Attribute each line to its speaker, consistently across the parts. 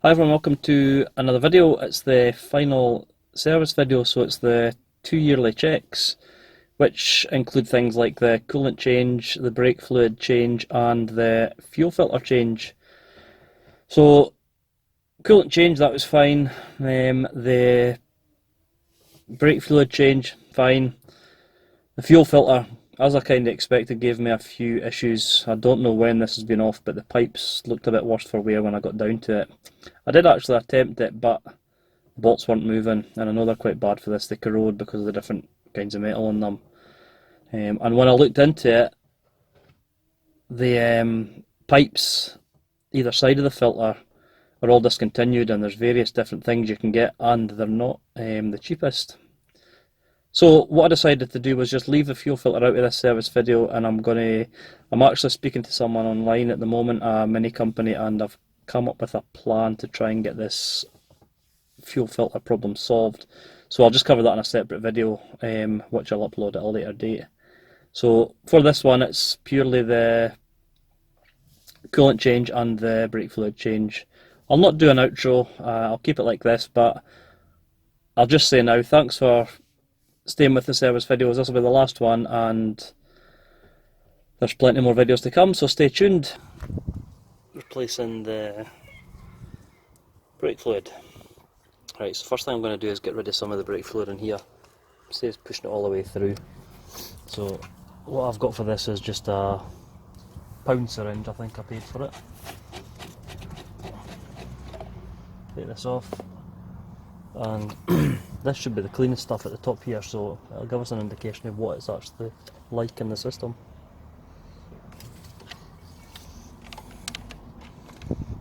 Speaker 1: Hi everyone, welcome to another video. It's the final service video, so it's the 2 yearly checks, which include things like the coolant change, the brake fluid change, and the fuel filter change. So, coolant change, that was fine. The brake fluid change, fine. The fuel filter, as I kind of expected, gave me a few issues. I don't know when this has been off, but the pipes looked a bit worse for wear when I got down to it. I did actually attempt it, but the bolts weren't moving, and I know they're quite bad for this. They corrode because of the different kinds of metal in them. And when I looked into it, the pipes either side of the filter are all discontinued, and there's various different things you can get, and they're not the cheapest. So what I decided to do was just leave the fuel filter out of this service video, and I'm actually speaking to someone online at the moment, a mini company, and I've come up with a plan to try and get this fuel filter problem solved. So I'll just cover that in a separate video, which I'll upload at a later date. So for this one, it's purely the coolant change and the brake fluid change. I'll not do an outro, I'll keep it like this, but I'll just say now, thanks for staying with the service videos. This will be the last one, and there's plenty more videos to come, so stay tuned. Replacing the brake fluid. Right, so first thing I'm going to do is get rid of some of the brake fluid in here. It says pushing it all the way through. So what I've got for this is just a pound syringe. I think I paid for it. Take this off, and this should be the cleanest stuff at the top here, so it'll give us an indication of what it's actually like in the system.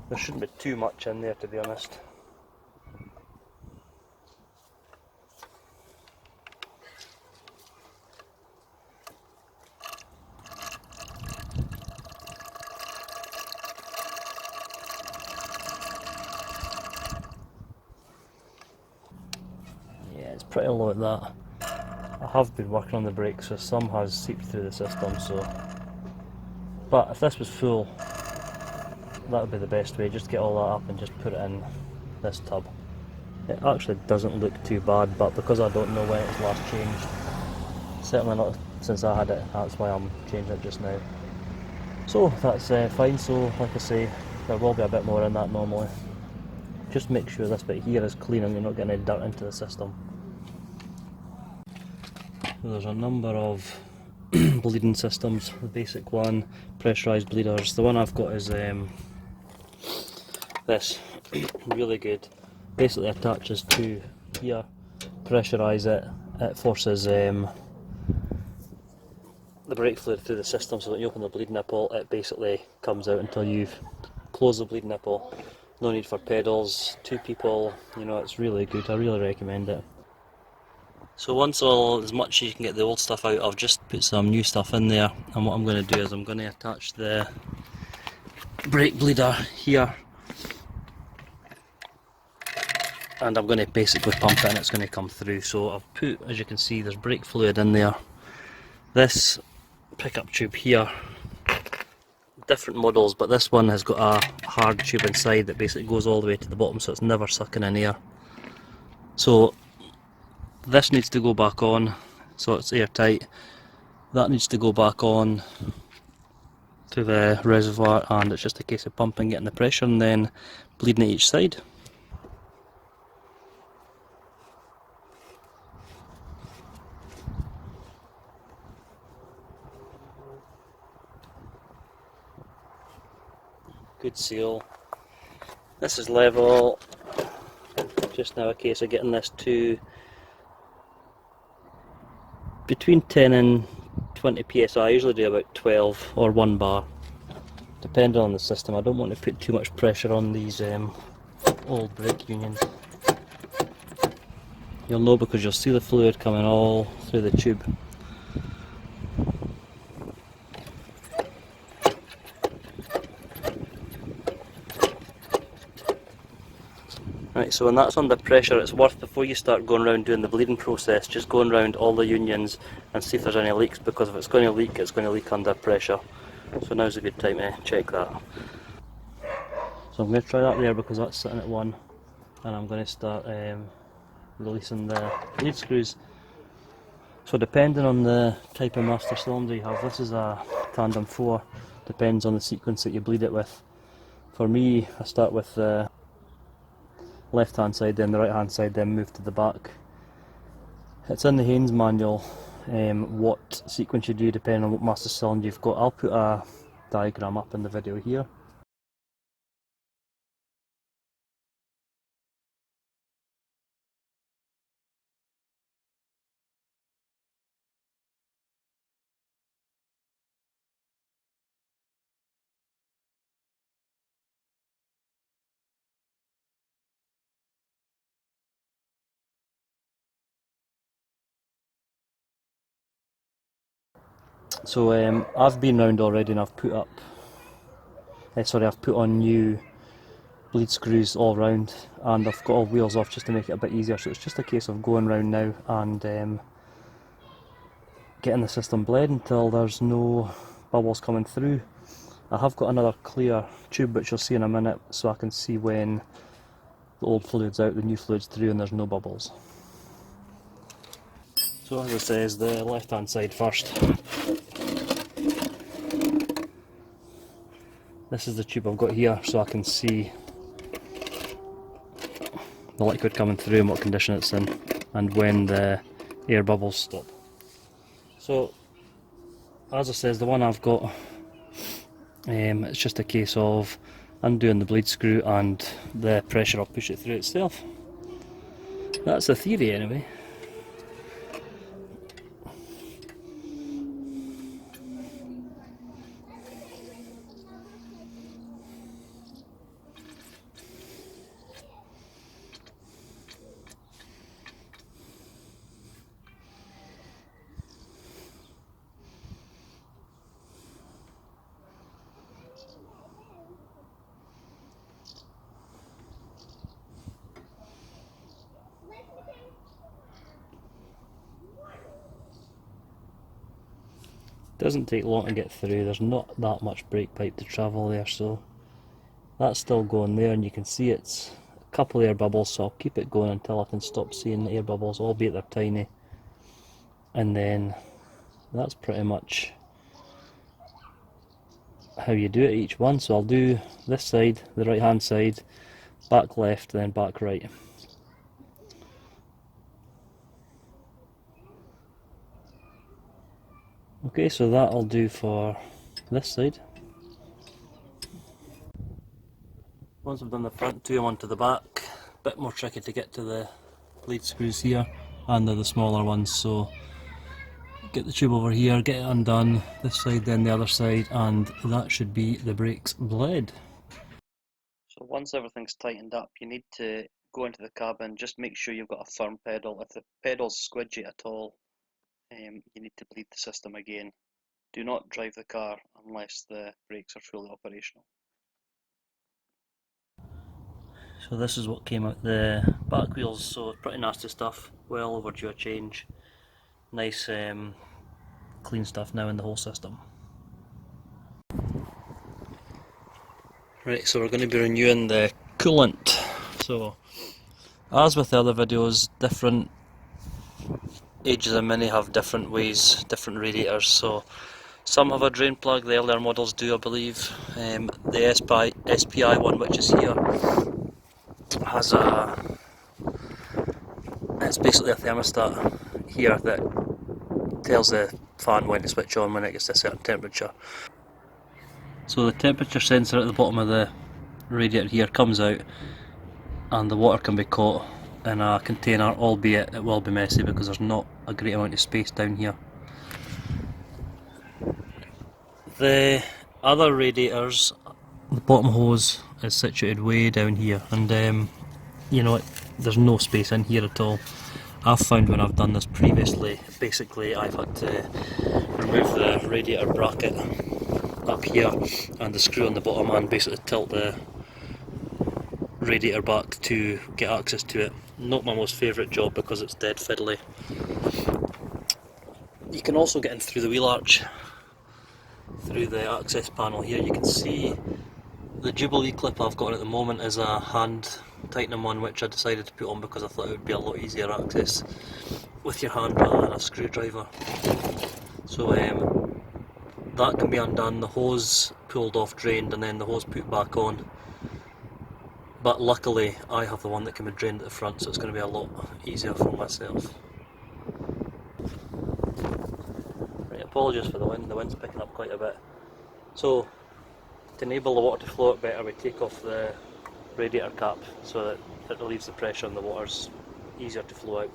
Speaker 1: There shouldn't be too much in there, to be honest. Yeah, it's pretty low at that. I have been working on the brakes, so some has seeped through the system, so... But if this was full, that would be the best way. Just get all that up and just put it in this tub. It actually doesn't look too bad, but because I don't know when it was last changed, certainly not since I had it, that's why I'm changing it just now. So that's fine. So like I say, there will be a bit more in that normally. Just make sure this bit here is clean and you're not getting any dirt into the system. There's a number of bleeding systems. The basic one, pressurised bleeders. The one I've got is this, really good. Basically attaches to here, pressurise it, it forces the brake fluid through the system, so when you open the bleed nipple it basically comes out until you've closed the bleed nipple. No need for pedals, 2 people, you know, it's really good. I really recommend it. So once as much as you can get the old stuff out, I've just put some new stuff in there, and what I'm going to do is I'm going to attach the brake bleeder here, and I'm going to basically pump it and it's going to come through. So I've put, as you can see, there's brake fluid in there. This pickup tube here, different models, but this one has got a hard tube inside that basically goes all the way to the bottom, so it's never sucking in air. So this needs to go back on, so it's airtight. That needs to go back on to the reservoir, and it's just a case of pumping, getting the pressure, and then bleeding at each side. Good seal. This is level. Just now a case of getting this to between 10 and 20 psi. I usually do about 12 or 1 bar, depending on the system. I don't want to put too much pressure on these old brake unions. You'll know because you'll see the fluid coming all through the tube. Right, so when that's under pressure, it's worth, before you start going around doing the bleeding process, just going around all the unions and see if there's any leaks, because if it's going to leak, it's going to leak under pressure. So now's a good time to check that. So I'm going to try that there because that's sitting at 1, and I'm going to start releasing the lead screws. So depending on the type of master cylinder you have, this is a tandem 4, depends on the sequence that you bleed it with. For me, I start with the left hand side, then the right hand side, then move to the back. It's in the Haynes manual what sequence you do depending on what master cylinder you've got. I'll put a diagram up in the video here. So I've been round already and I've put up, I've put on new bleed screws all round, and I've got all wheels off just to make it a bit easier. So it's just a case of going round now and getting the system bled until there's no bubbles coming through. I have got another clear tube which you'll see in a minute, so I can see when the old fluid's out, the new fluid's through, and there's no bubbles. So as it says, the left hand side first. This is the tube I've got here, so I can see the liquid coming through and what condition it's in, and when the air bubbles stop. So as it says, the one I've got, it's just a case of undoing the bleed screw and the pressure will push it through itself. That's the theory anyway. Doesn't take long to get through, there's not that much brake pipe to travel there, so that's still going there, and you can see it's a couple of air bubbles, so I'll keep it going until I can stop seeing the air bubbles, albeit they're tiny. And then that's pretty much how you do it each one. So I'll do this side, the right hand side, back left, then back right. Okay, so that'll do for this side. Once I've done the front two, I'm onto the back. Bit more tricky to get to the bleed screws here, and they're the smaller ones, so get the tube over here, get it undone, this side then the other side, and that should be the brakes bled. So once everything's tightened up, you need to go into the cabin, just make sure you've got a firm pedal. If the pedal's squidgy at all, you need to bleed the system again. Do not drive the car unless the brakes are fully operational. So this is what came out the back wheels, so pretty nasty stuff, well overdue a change. Nice clean stuff now in the whole system. Right, so we're going to be renewing the coolant. So as with the other videos, different ages of Mini have different ways, different radiators. So some have a drain plug, the earlier models do I believe. The SPI one, which is here, has it's basically a thermostat here that tells the fan when to switch on when it gets to a certain temperature. So the temperature sensor at the bottom of the radiator here comes out, and the water can be caught in a container, albeit it will be messy because there's not a great amount of space down here. The other radiators, the bottom hose is situated way down here, and you know, there's no space in here at all. I've found when I've done this previously, basically I've had to remove the radiator bracket up here and the screw on the bottom and basically tilt the radiator back to get access to it. Not my most favourite job because it's dead fiddly. You can also get in through the wheel arch, through the access panel here. You can see The Jubilee clip I've got at the moment is a hand tightening one, which I decided to put on because I thought it would be a lot easier access with your hand rather than a screwdriver. So that can be undone, the hose pulled off, drained, and then the hose put back on. But luckily I have the one that can be drained at the front, so it's going to be a lot easier for myself. Right, apologies for the wind's picking up quite a bit. So to enable the water to flow out better, we take off the radiator cap so that it relieves the pressure and the water's easier to flow out.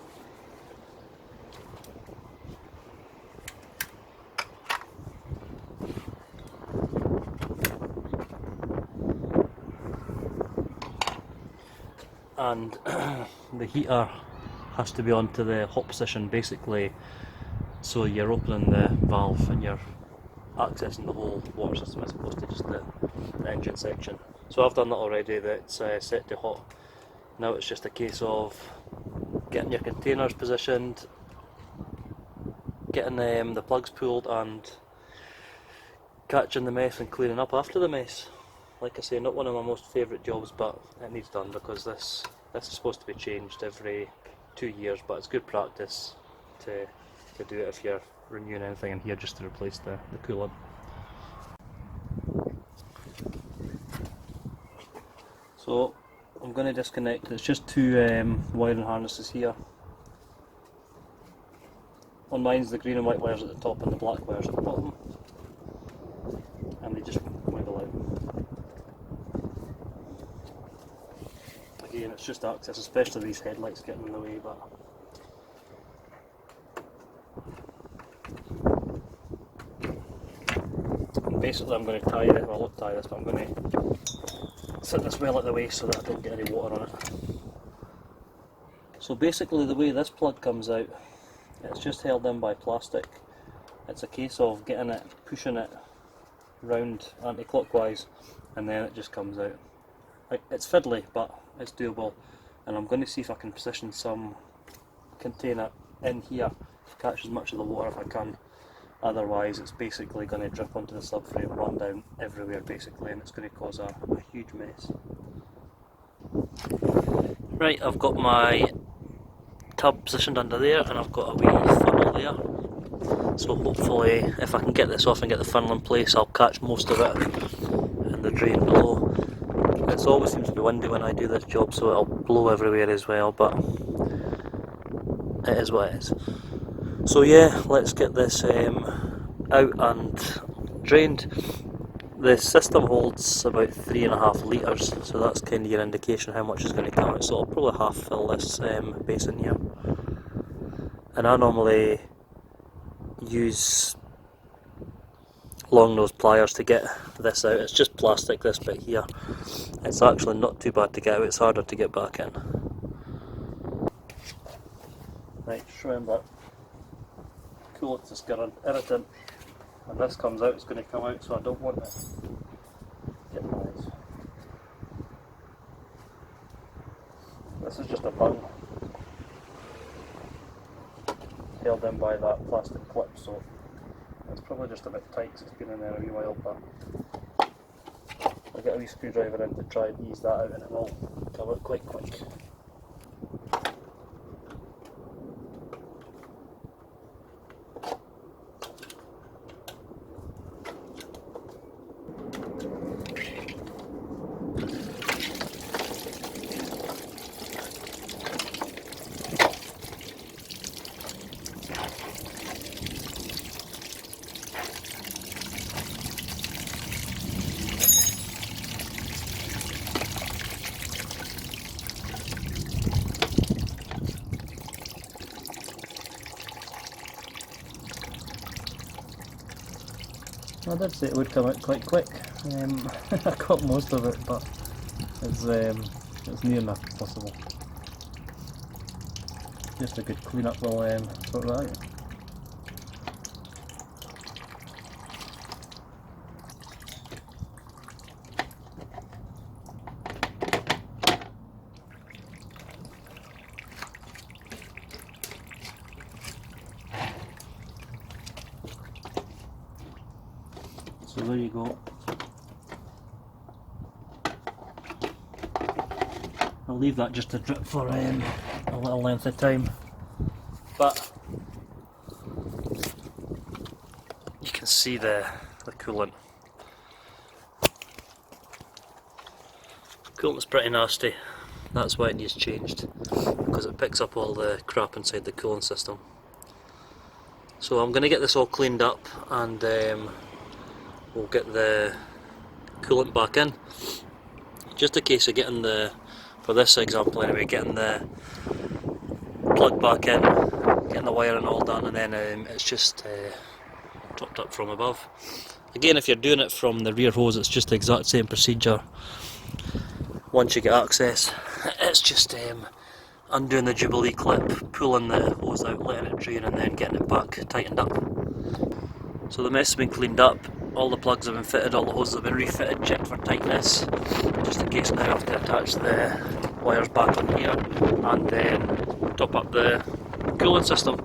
Speaker 1: And the heater has to be onto the hot position basically, so you're opening the valve and you're accessing the whole water system as opposed to just the engine section. So I've done that already, that's set to hot. Now it's just a case of getting your containers positioned, getting the plugs pulled and catching the mess and cleaning up after the mess. Like I say, not one of my most favourite jobs, but it needs done because this is supposed to be changed every 2 years, but it's good practice to do it if you're renewing anything in here, just to replace the coolant. So I'm going to disconnect, it's just two wiring harnesses here. On mine's the green and white wires at the top and the black wires at the bottom, and they just wiggle out. Again, it's just access, especially these headlights getting in the way, but basically I'm going to tie it, well not tie this, but I'm going to set this well at the way so that I don't get any water on it. So basically the way this plug comes out, it's just held in by plastic. It's a case of getting it, pushing it round anti-clockwise, and then it just comes out. It's fiddly, but it's doable, and I'm going to see if I can position some container in here to catch as much of the water if I can. Otherwise it's basically going to drip onto the subframe, run down everywhere basically, and it's going to cause a huge mess. Right, I've got my tub positioned under there and I've got a wee funnel there. So hopefully if I can get this off and get the funnel in place, I'll catch most of it in the drain below. It always seems to be windy when I do this job, so it'll blow everywhere as well, but it is what it is. So yeah, let's get this out and drained. The system holds about 3.5 litres, so that's kind of your indication how much is going to come out. So I'll probably half fill this basin here. And I normally use long nose pliers to get this out. It's just plastic, this bit here. It's actually not too bad to get out, it's harder to get back in. Right, just remember, coolant's a scurrant irritant. When this comes out, it's going to come out, so I don't want it getting nice. This is just a bung held in by that plastic clip, so it's probably just a bit tight because it's been in there a wee while, but I'll get a wee screwdriver in to try and ease that out and it will come out quite quick. I did say it would come out quite quick. I got most of it, but it's near enough possible. Just a good clean up will sort that out. So there you go. I'll leave that just to drip for a little length of time. But you can see the coolant. Coolant's pretty nasty. That's why it needs changed, because it picks up all the crap inside the coolant system. So I'm going to get this all cleaned up, and we'll get the coolant back in. Just a case of getting the, for this example anyway, getting the plug back in, getting the wiring all done, and then it's just topped up from above. Again, if you're doing it from the rear hose, it's just the exact same procedure. Once you get access, it's just undoing the Jubilee clip, pulling the hose out, letting it drain, and then getting it back tightened up. So the mess has been cleaned up, all the plugs have been fitted, all the hoses have been refitted, checked for tightness, just in case now I have to attach the wires back on here and then top up the coolant system.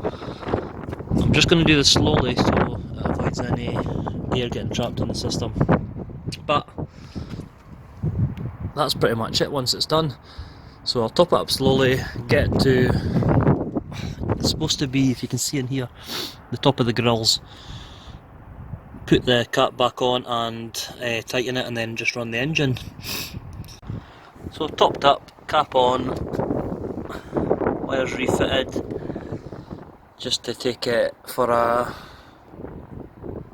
Speaker 1: I'm just going to do this slowly so it avoids any air getting trapped in the system. But that's pretty much it once it's done. So I'll top it up slowly, get it to, it's supposed to be, if you can see in here, the top of the grills. Put the cap back on and tighten it, and then just run the engine. So topped up, cap on, wires refitted, just to take it for a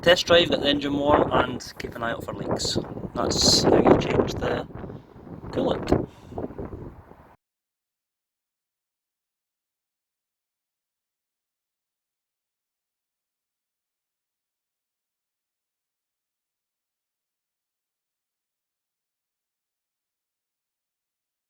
Speaker 1: test drive, get the engine warm and keep an eye out for leaks. That's how you change the coolant.